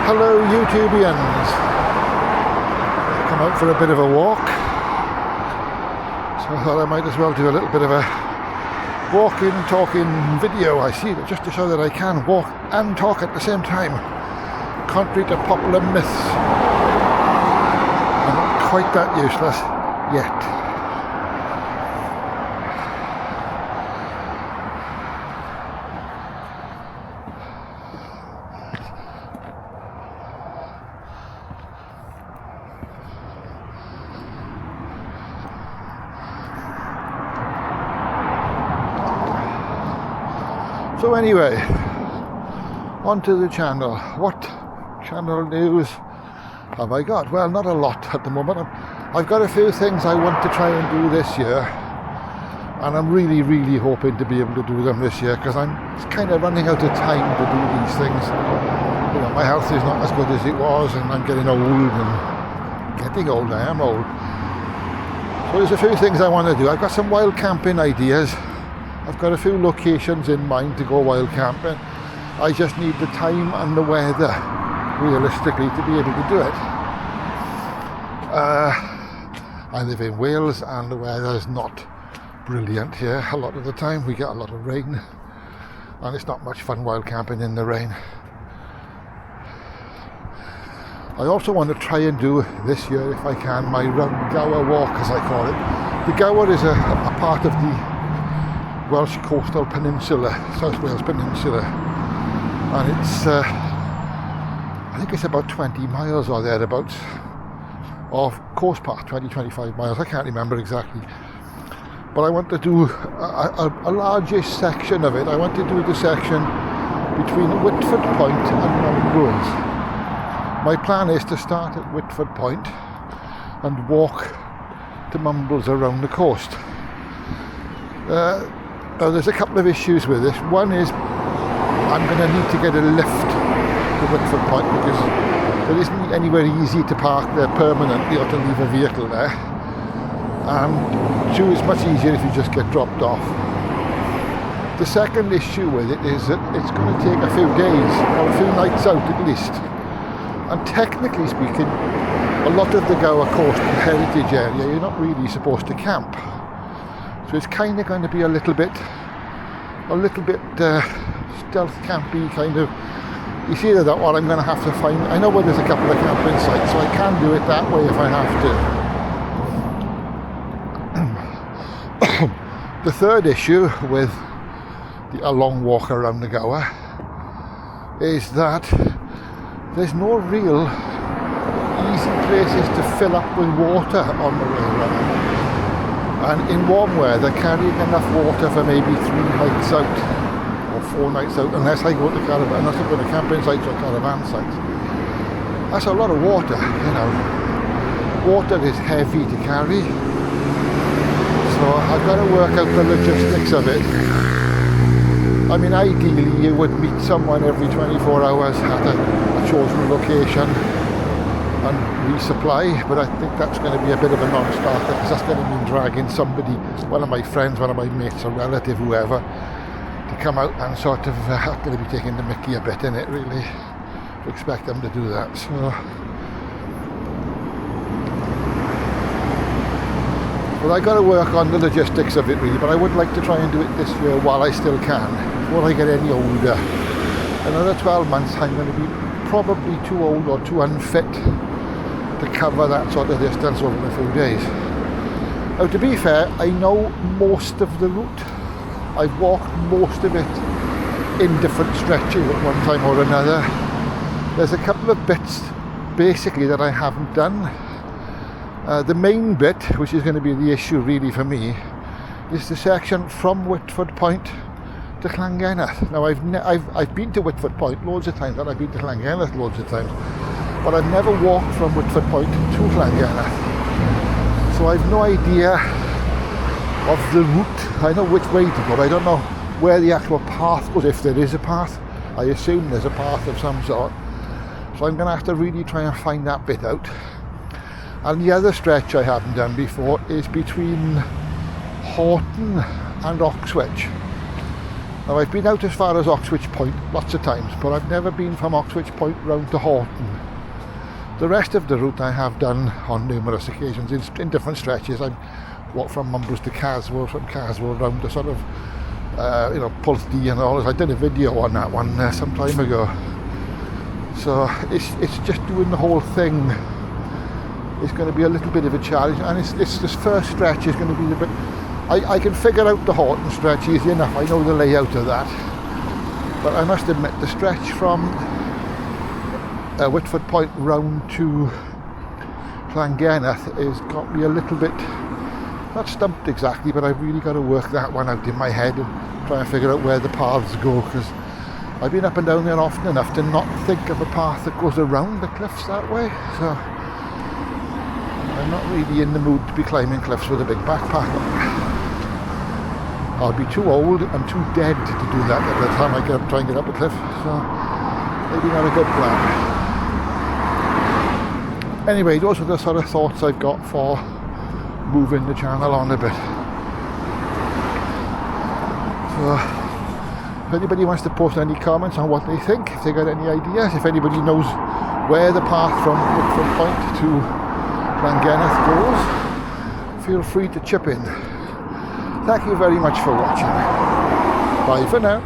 Hello YouTubians. Come out for a bit of a walk, so I thought I might as well do a little bit of a walking, talking video. I see that just to show that I can walk and talk at the same time, contrary to popular myths. I'm not quite that useless yet. So anyway, onto the channel. What channel news have I got? Well, not a lot at the moment. I've got a few things I want to try and do this year, and I'm really hoping to be able to do them this year, because I'm kind of running out of time to do these things. You know, my health is not as good as it was, and I'm getting old, and getting old, I am old. So there's a few things I want to do. I've got some wild camping ideas. I've got a few locations in mind to go wild camping. I just need the time and the weather, realistically, to be able to do it. I live in Wales and the weather is not brilliant here. A lot of the time we get a lot of rain, and it's not much fun wild camping in the rain. I also want to try and do this year, if I can, my Round Gower walk, as I call it. The Gower is a part of the Welsh coastal peninsula, South Wales peninsula, and it's I think it's about 20 miles or thereabouts of coast path, 20-25 miles, I can't remember exactly, but I want to do a largish section of it. I want to do the section between Whitford Point and Mumbles. My plan is to start at Whitford Point and walk to Mumbles around the coast. Now there's a couple of issues with this. One is I'm going to need to get a lift to Whitford Point, because there isn't anywhere easy to park there permanently or to leave a vehicle there. And two, it's much easier if you just get dropped off. The second issue with it is that it's going to take a few days or a few nights out at least. And technically speaking, a lot of the Gower Coast and Heritage area, you're not really supposed to camp. So it's kind of going to be a little bit stealth campy kind of. It's either that or I'm going to have to find. I know where there's a couple of camping sites, so I can do it that way if I have to. The third issue with a long walk around the Gower is that there's no real easy places to fill up with water on the way around. And in warm weather, carrying enough water for maybe 3 nights out, or 4 nights out, unless I go to caravan, unless I go to camping sites or caravan sites. That's a lot of water, you know. Water is heavy to carry, so I've got to work out the logistics of it. I mean, ideally you would meet someone every 24 hours at a chosen location and resupply, but I think that's going to be a bit of a non-starter, because that's going to mean dragging somebody, one of my friends, one of my mates, a relative, whoever, to come out and sort of going to be taking the mickey a bit in it, really, to expect them to do that. So well, I got to work on the logistics of it really, but I would like to try and do it this year while I still can, before I get any older. Another 12 months I'm going to be probably too old or too unfit to cover that sort of distance over a few days. Now, to be fair, I know most of the route. I've walked most of it in different stretches at one time or another. There's a couple of bits basically that I haven't done. The main bit, which is going to be the issue really for me, is the section from Whitford Point to Llangenneth. Now I've been to Whitford Point loads of times, and I've been to Llangenneth loads of times, but I've never walked from Whitford Point to Llangenneth. So I've no idea of the route. I know which way to go, but I don't know where the actual path goes, if there is a path. I assume there's a path of some sort. So I'm going to have to really try and find that bit out. And the other stretch I haven't done before is between Horton and Oxwich. Now I've been out as far as Oxwich Point lots of times, but I've never been from Oxwich Point round to Horton. The rest of the route I have done on numerous occasions in different stretches. I've walked from Mumbles to Caswell, from Caswell round to sort of Pulsdy and all this. I did a video on that one some time ago. So it's just doing the whole thing. It's going to be a little bit of a challenge, and it's this first stretch is going to be a bit. I can figure out the Horton stretch easy enough. I know the layout of that, but I must admit the stretch from Whitford Point round to Llangenneth has got me a little bit, not stumped exactly, but I've really got to work that one out in my head and try and figure out where the paths go, because I've been up and down there often enough to not think of a path that goes around the cliffs that way. So I'm not really in the mood to be climbing cliffs with a big backpack. I'll be too old and too dead to do that at the time I get up, try and get up a cliff. So maybe not a good plan. Anyway, those are the sort of thoughts I've got for moving the channel on a bit. So if anybody wants to post any comments on what they think, if they got any ideas, if anybody knows where the path from Whitford Point to Llangenneth goes, feel free to chip in. Thank you very much for watching. Bye for now.